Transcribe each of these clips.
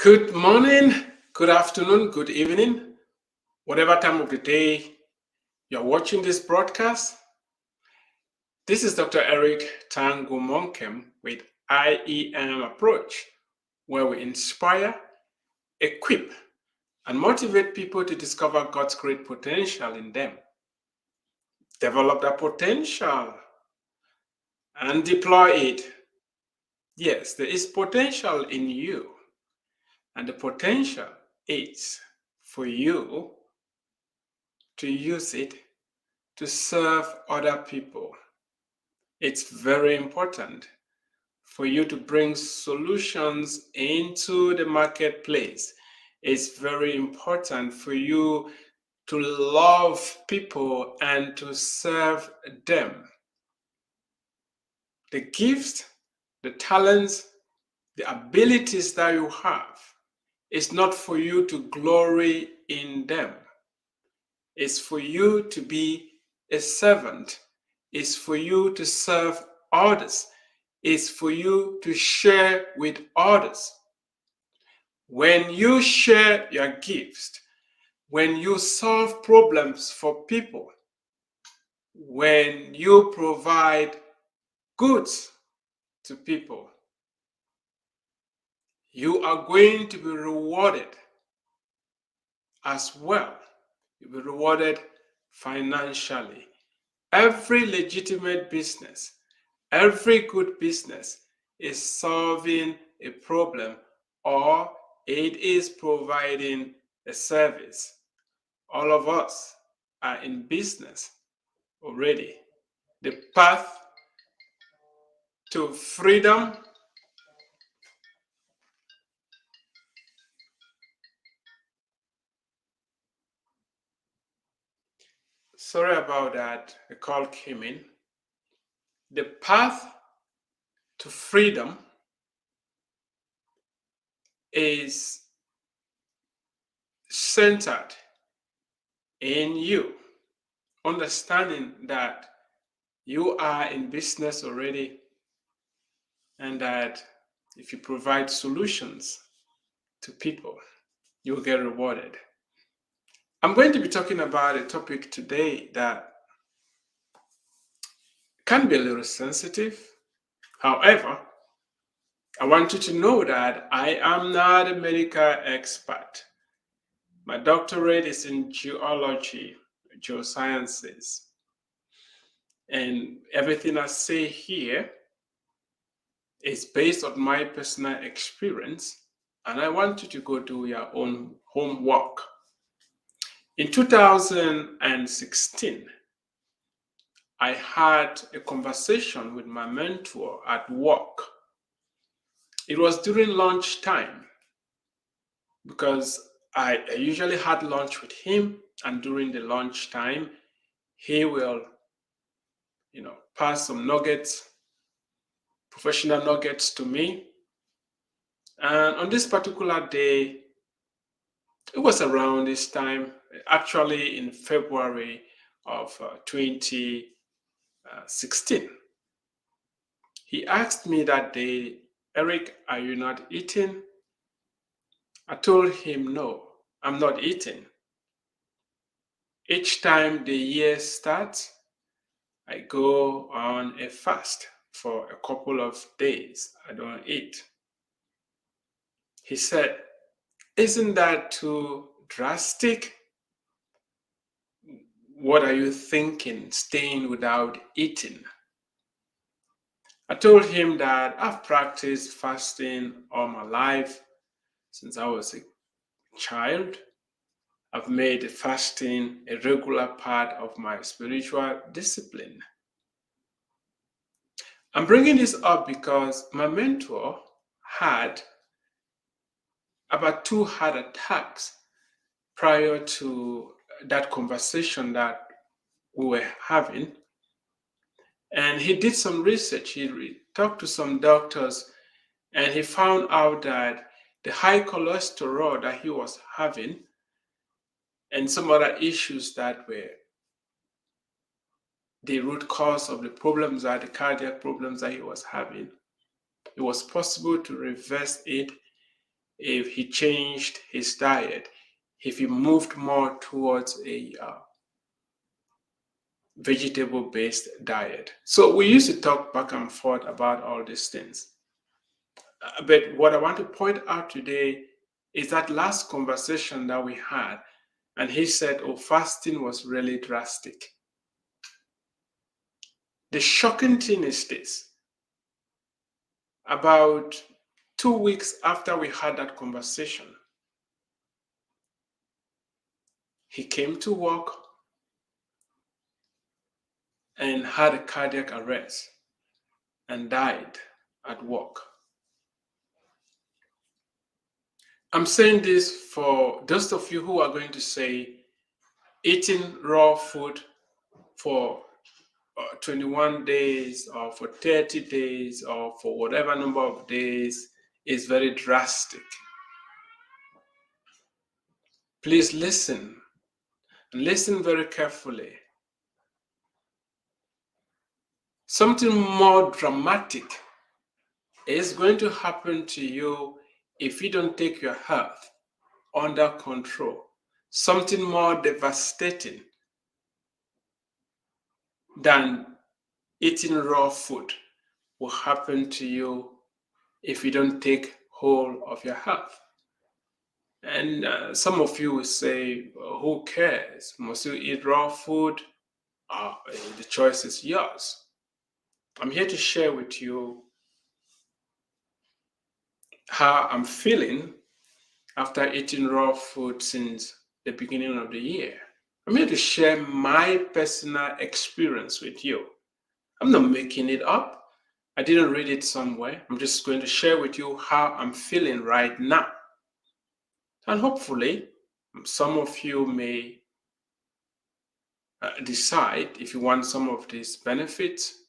Good morning, good afternoon, good evening, whatever time of the day you're watching this broadcast. This is Dr. Eric Tangu Monkem with IEM Approach, where we inspire, equip, and motivate people to discover God's great potential in them, develop that potential, and deploy it. Yes, there is potential in you, and the potential is for you to use it to serve other people. It's very important for you to bring solutions into the marketplace. It's very important for you to love people and to serve them. The gifts, the talents, the abilities that you have, it's not for you to glory in them. It's for you to be a servant. It's for you to serve others. It's for you to share with others. When you share your gifts, when you solve problems for people, when you provide goods to people, you are going to be rewarded as well. You'll be rewarded financially. Every legitimate business, every good business is solving a problem or it is providing a service. All of us are in business already. The path to freedom sorry about that, a call came in. The path to freedom is centered in you, understanding that you are in business already and that if you provide solutions to people, you'll get rewarded. I'm going to be talking about a topic today that can be a little sensitive. However, I want you to know that I am not a medical expert. My doctorate is in geology, geosciences. And everything I say here is based on my personal experience. And I want you to go do your own homework. In 2016, I had a conversation with my mentor at work. It was during lunchtime because I usually had lunch with him, and during the lunchtime, he will, pass some nuggets, professional nuggets to me. And on this particular day, it was around this time, actually in February of 2016. He asked me that day, Eric, are you not eating? I told him, no, I'm not eating. Each time the year starts, I go on a fast for a couple of days. I don't eat. He said, isn't that too drastic? What are you thinking, staying without eating? I told him that I've practiced fasting all my life since I was a child. I've made fasting a regular part of my spiritual discipline. I'm bringing this up because my mentor had about 2 heart attacks prior to that conversation that we were having. And he did some research. He talked to some doctors, and he found out that the high cholesterol that he was having and some other issues that were the root cause of the problems, that the cardiac problems that he was having, it was possible to reverse it if he changed his diet, if he moved more towards a vegetable-based diet. So we used to talk back and forth about all these things. But what I want to point out today is that last conversation that we had, and he said, oh, fasting was really drastic. The shocking thing is this. About 2 weeks after we had that conversation, he came to work and had a cardiac arrest and died at work. I'm saying this for those of you who are going to say eating raw food for 21 days or for 30 days or for whatever number of days is very drastic. Please listen, and listen very carefully. Something more dramatic is going to happen to you if you don't take your health under control. Something more devastating than eating raw food will happen to you if you don't take hold of your health. And some of you will say, well, who cares? Must you eat raw food? The choice is yours. I'm here to share with you how I'm feeling after eating raw food since the beginning of the year. I'm here to share my personal experience with you. I'm not making it up. I didn't read it somewhere. I'm just going to share with you how I'm feeling right now. And hopefully, some of you may decide, if you want some of these benefits,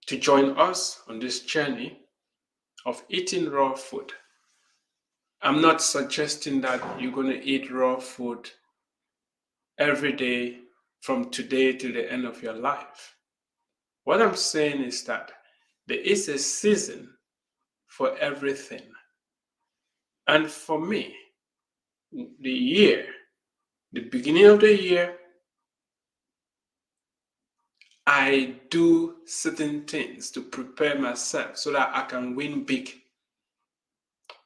to join us on this journey of eating raw food. I'm not suggesting that you're going to eat raw food every day from today to the end of your life. What I'm saying is that there is a season for everything. And for me, the beginning of the year, I do certain things to prepare myself so that I can win big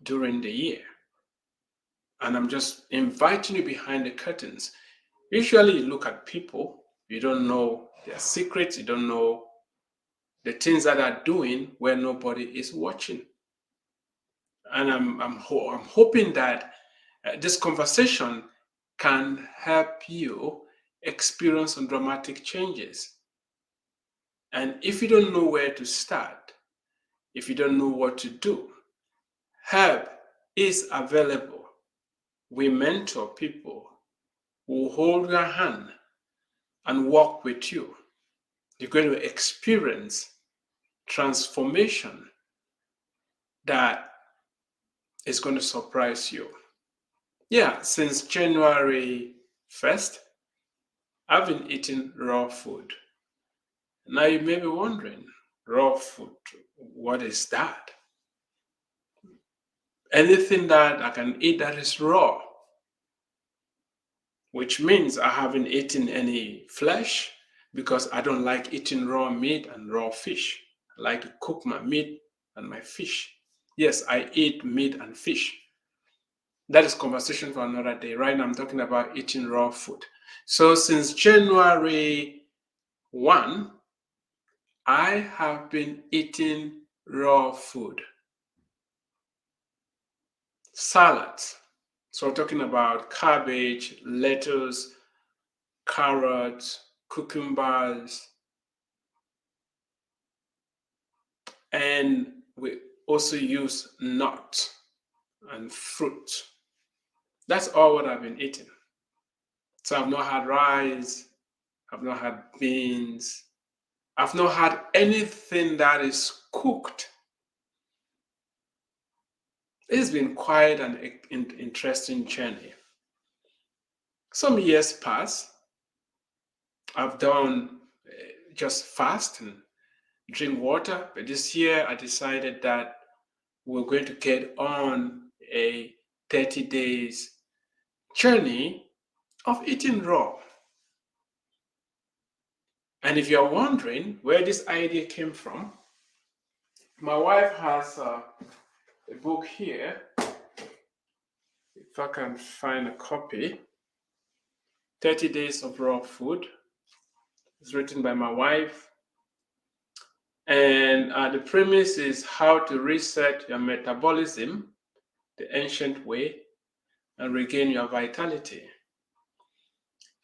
during the year. And I'm just inviting you behind the curtains. Usually you look at people, you don't know their secrets, you don't know the things that they're doing where nobody is watching. And I'm hoping that this conversation can help you experience some dramatic changes. And if you don't know where to start, if you don't know what to do, help is available. We mentor people who hold your hand and walk with you. You're going to experience transformation that is going to surprise you. Yeah, since January 1st, I've been eating raw food. Now you may be wondering, raw food, what is that? Anything that I can eat that is raw, which means I haven't eaten any flesh because I don't like eating raw meat and raw fish. I like to cook my meat and my fish. Yes, I eat meat and fish. That is conversation for another day. Right now I'm talking about eating raw food. So since January 1, I have been eating raw food. Salads. So we're talking about cabbage, lettuce, carrots, cucumbers, and we also use nuts and fruit. That's all what I've been eating. So I've not had rice, I've not had beans, I've not had anything that is cooked. It's been quite an interesting journey. Some years pass, I've done just fast and drink water, but this year I decided that we're going to get on a 30 days journey of eating raw. And if you're wondering where this idea came from, my wife has a book here. If I can find a copy, 30 Days of Raw Food. It's written by my wife. And the premise is how to reset your metabolism the ancient way and regain your vitality.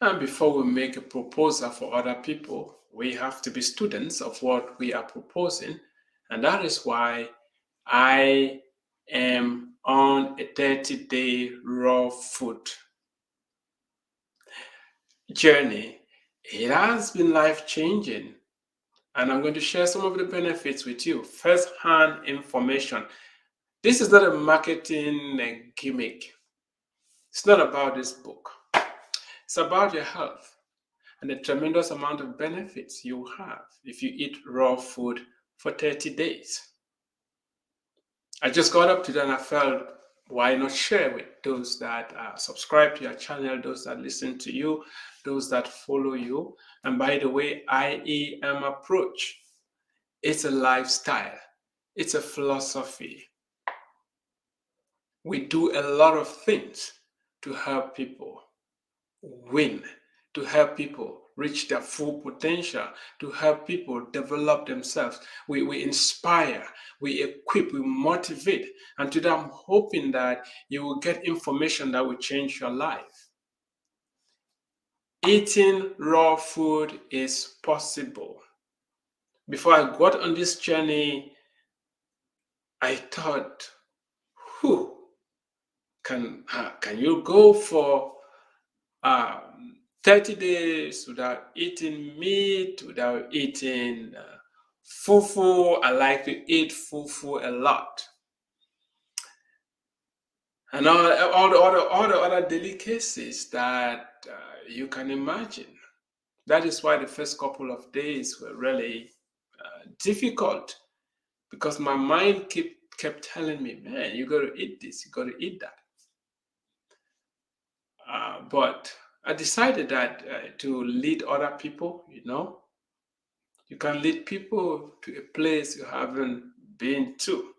And before we make a proposal for other people, we have to be students of what we are proposing. And that is why I am on a 30-day raw food journey. It has been life-changing. And I'm going to share some of the benefits with you. First-hand information. This is not a marketing gimmick. It's not about this book. It's about your health and the tremendous amount of benefits you have if you eat raw food for 30 days. I just got up to that and I felt, why not share with those that subscribe to your channel, those that listen to you, those that follow you. And by the way, IEM approach, it's a lifestyle. It's a philosophy. We do a lot of things to help people win, to help people reach their full potential, to help people develop themselves. We inspire, we equip, we motivate. And today I'm hoping that you will get information that will change your life. Eating raw food is possible. Before I got on this journey, I thought, who can you go for 30 days without eating meat, without eating fufu? I like to eat fufu a lot. And all the other delicacies that you can imagine. That is why the first couple of days were really difficult, because my mind kept telling me, man, you got to eat this, you got to eat that. But I decided that to lead other people, you can lead people to a place you haven't been to.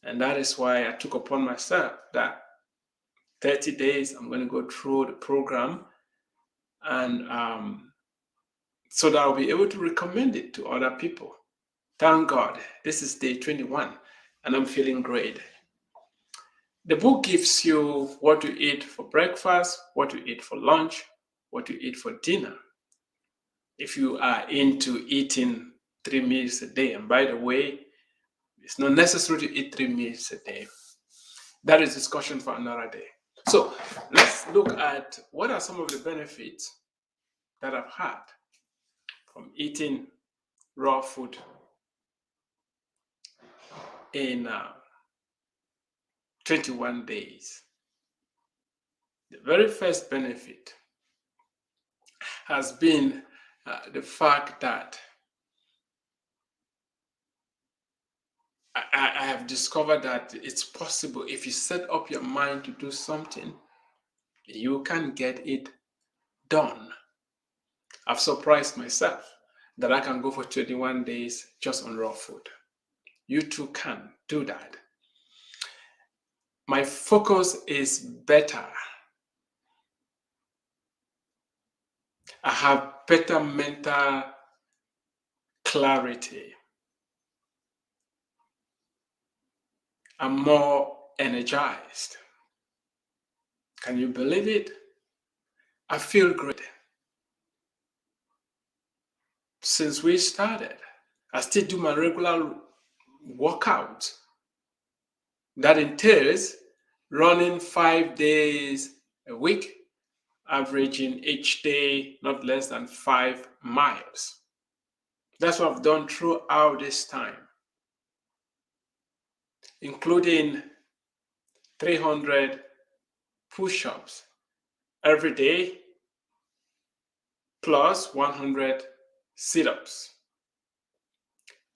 And that is why I took upon myself that 30 days, I'm going to go through the program, and so that I'll be able to recommend it to other people. Thank God, this is day 21, and I'm feeling great. The book gives you what to eat for breakfast, what to eat for lunch, what to eat for dinner. If you are into eating 3 meals a day, and by the way, it's not necessary to eat 3 meals a day. That is discussion for another day. So let's look at what are some of the benefits that I've had from eating raw food in 21 days. The very first benefit has been the fact that I have discovered that it's possible. If you set up your mind to do something, you can get it done. I've surprised myself that I can go for 21 days just on raw food. You too can do that. My focus is better. I have better mental clarity. I'm more energized. Can you believe it? I feel great. Since we started, I still do my regular workout. That entails running 5 days a week, averaging each day not less than 5 miles. That's what I've done throughout this time, including 300 push-ups every day, plus 100 sit-ups.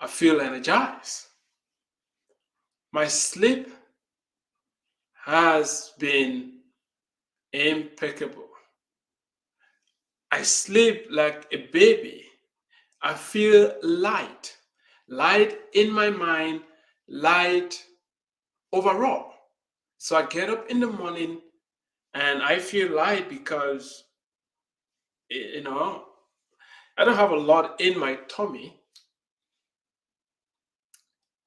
I feel energized. My sleep has been impeccable. I sleep like a baby. I feel light, light in my mind, light overall. So I get up in the morning and I feel light because, you know, I don't have a lot in my tummy,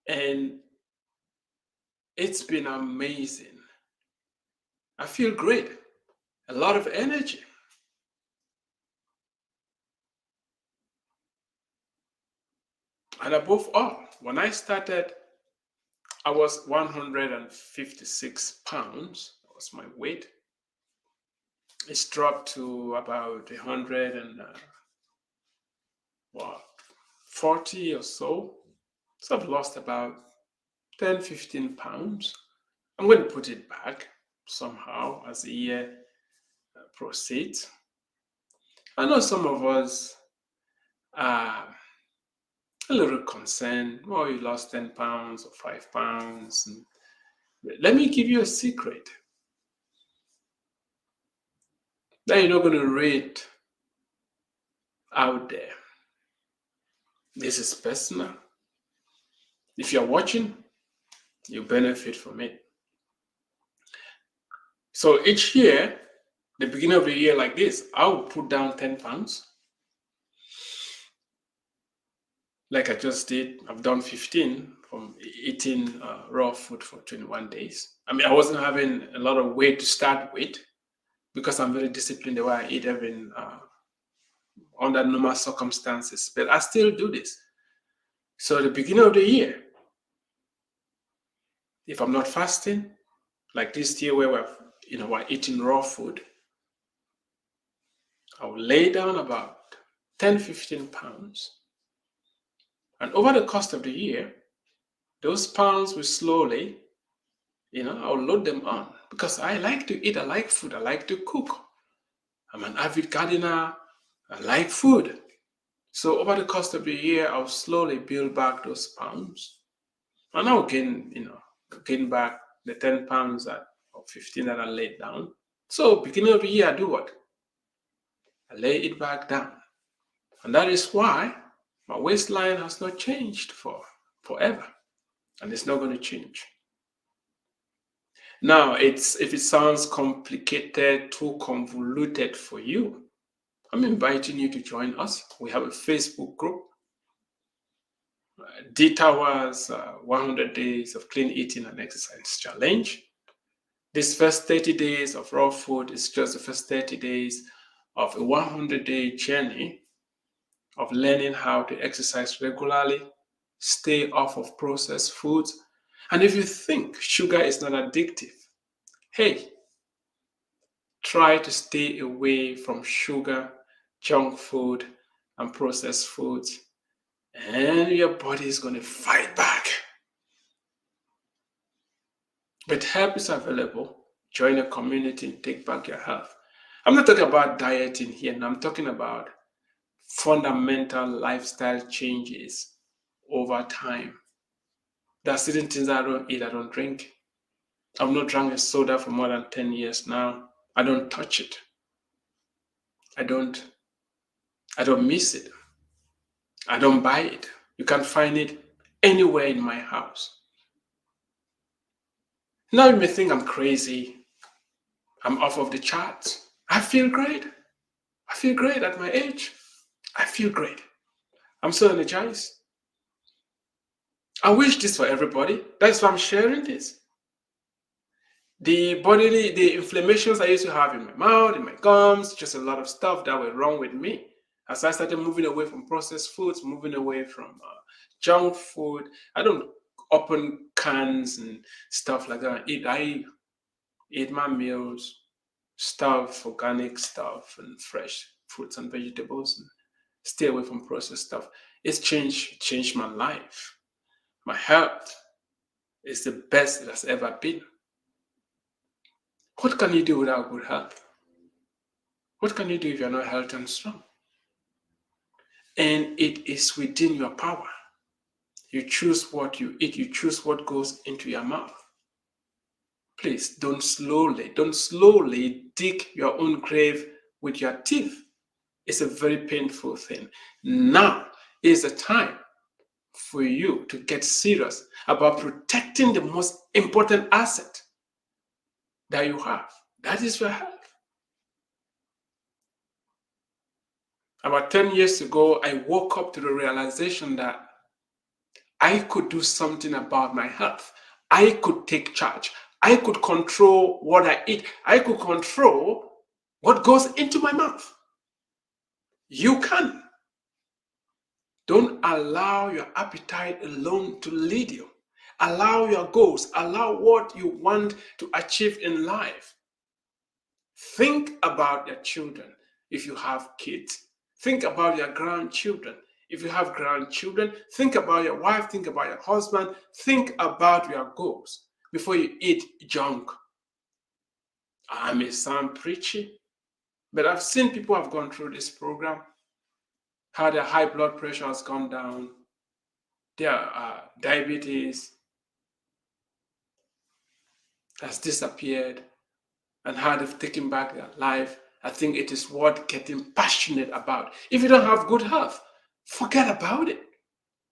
and it's been amazing. I feel great, a lot of energy. And above all, when I started, I was 156 pounds. That was my weight. It's dropped to about 100 and what, 40 or so. So I've lost about 10, 15 pounds. I'm going to put it back somehow as the year proceeds. I know some of us are a little concerned. Oh, you lost 10 pounds or 5 pounds. And let me give you a secret that you're not going to read out there. This is personal. If you're watching, you benefit from it. So each year, the beginning of the year like this, I will put down 10 pounds. Like I just did, I've done 15 from eating raw food for 21 days. I mean, I wasn't having a lot of weight to start with because I'm very disciplined the way I eat even under normal circumstances, but I still do this. So at the beginning of the year, if I'm not fasting, like this year where we're eating raw food, I will lay down about 10, 15 pounds. And over the course of the year, those pounds will slowly, I'll load them on because I like to eat, I like food, I like to cook. I'm an avid gardener, I like food. So over the course of the year, I'll slowly build back those pounds. And I'll gain back the 10 pounds or 15 that I laid down. So beginning of the year, I do what? I lay it back down. And that is why my waistline has not changed forever. And it's not going to change. Now, if it sounds complicated, too convoluted for you, I'm inviting you to join us. We have a Facebook group. D-Towers 100 Days of Clean Eating and Exercise Challenge. This first 30 days of raw food is just the first 30 days of a 100-day journey of learning how to exercise regularly, stay off of processed foods. And if you think sugar is not addictive, hey, try to stay away from sugar, junk food, and processed foods, and your body is going to fight back. But help is available. Join a community and take back your health. I'm not talking about dieting here, no, I'm talking about fundamental lifestyle changes over time. There are certain things I don't eat, I don't drink. I've not drank a soda for more than 10 years now. I don't touch it. I don't miss it. I don't buy it. You can find it anywhere in my house. Now you may think I'm crazy. I'm off of the charts. I feel great. I feel great at my age. I feel great. I'm so energized. I wish this for everybody. That's why I'm sharing this. The inflammations I used to have in my mouth, in my gums, just a lot of stuff that were wrong with me. As I started moving away from processed foods, moving away from junk food, I don't open cans and stuff like that. I eat my meals, stuff, organic stuff, and fresh fruits and vegetables, and stay away from processed stuff. It's changed my life. My health is the best it has ever been. What can you do without good health? What can you do if you're not healthy and strong? And it is within your power. You choose what you eat. You choose what goes into your mouth. Please don't slowly dig your own grave with your teeth. It's a very painful thing. Now is the time for you to get serious about protecting the most important asset that you have. That is your health. About 10 years ago, I woke up to the realization that I could do something about my health. I could take charge. I could control what I eat. I could control what goes into my mouth. You can. Don't allow your appetite alone to lead you. Allow your goals. Allow what you want to achieve in life. Think about your children if you have kids. Think about your grandchildren. If you have grandchildren, think about your wife, think about your husband, think about your goals before you eat junk. I may sound preachy, but I've seen people have gone through this program, how their high blood pressure has gone down, their diabetes has disappeared, and how they've taken back their life. I think it is worth getting passionate about. If you don't have good health, forget about it.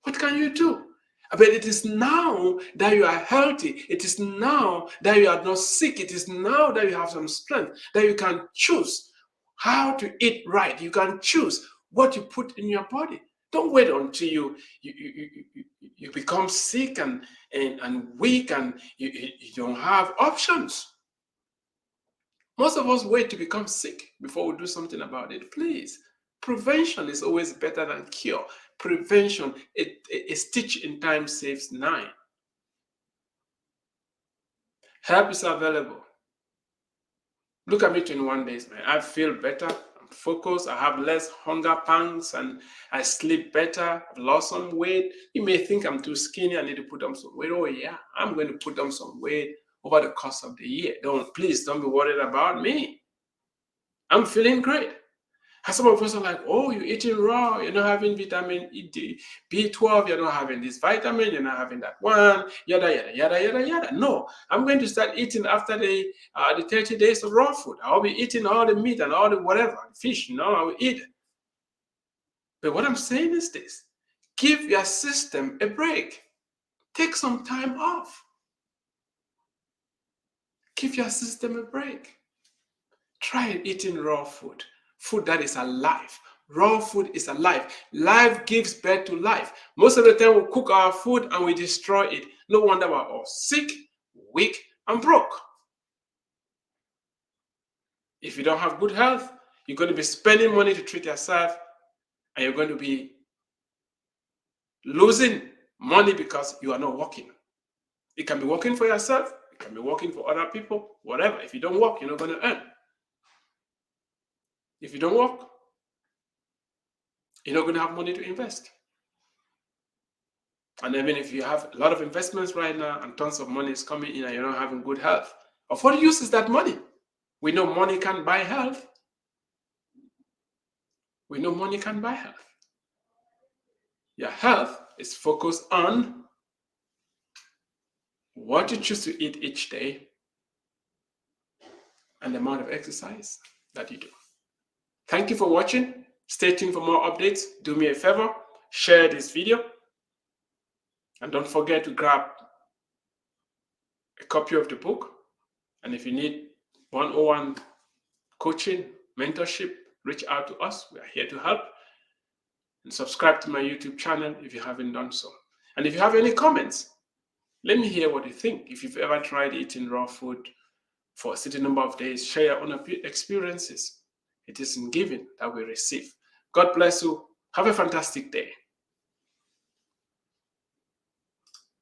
What can you do? But it is now that you are healthy. It is now that you are not sick. It is now that you have some strength that you can choose how to eat right. You can choose what you put in your body. Don't wait until you become sick and weak and you don't have options. Most of us wait to become sick before we do something about it. Please, prevention is always better than cure. Prevention, a stitch in time saves 9. Help is available. Look at me 21 days, man. I feel better. I'm focused. I have less hunger pangs and I sleep better. I've lost some weight. You may think I'm too skinny. I need to put on some weight. Oh, yeah, I'm going to put on some weight over the course of the year. Please don't be worried about me. I'm feeling great. And some of us are like, oh, you're eating raw, you're not having vitamin D, B12, you're not having this vitamin, you're not having that one, yada, yada, yada, yada, yada. No, I'm going to start eating after the 30 days of raw food. I'll be eating all the meat and all the whatever, fish, I will eat it. But what I'm saying is this, give your system a break. Take some time off. Give your system a break. Try eating raw food. Food that is alive. Raw food is alive. Life gives birth to life. Most of the time we cook our food and we destroy it. No wonder we're all sick, weak, and broke. If you don't have good health, you're going to be spending money to treat yourself and you're going to be losing money because you are not working. It can be working for yourself. It can be working for other people, whatever. If you don't work, you're not going to earn. If you don't work, you're not going to have money to invest. And even if you have a lot of investments right now and tons of money is coming in and you're not having good health, of what use is that money? We know money can buy health. We know money can buy health. Your health is focused on what you choose to eat each day and the amount of exercise that you do. Thank you for watching. Stay tuned for more updates. Do me a favor, share this video. And don't forget to grab a copy of the book. And if you need 101 coaching, mentorship, reach out to us. We are here to help. And subscribe to my YouTube channel if you haven't done so. And if you have any comments, let me hear what you think. If you've ever tried eating raw food for a certain number of days, share your own experiences. It is in giving that we receive. God bless you. Have a fantastic day.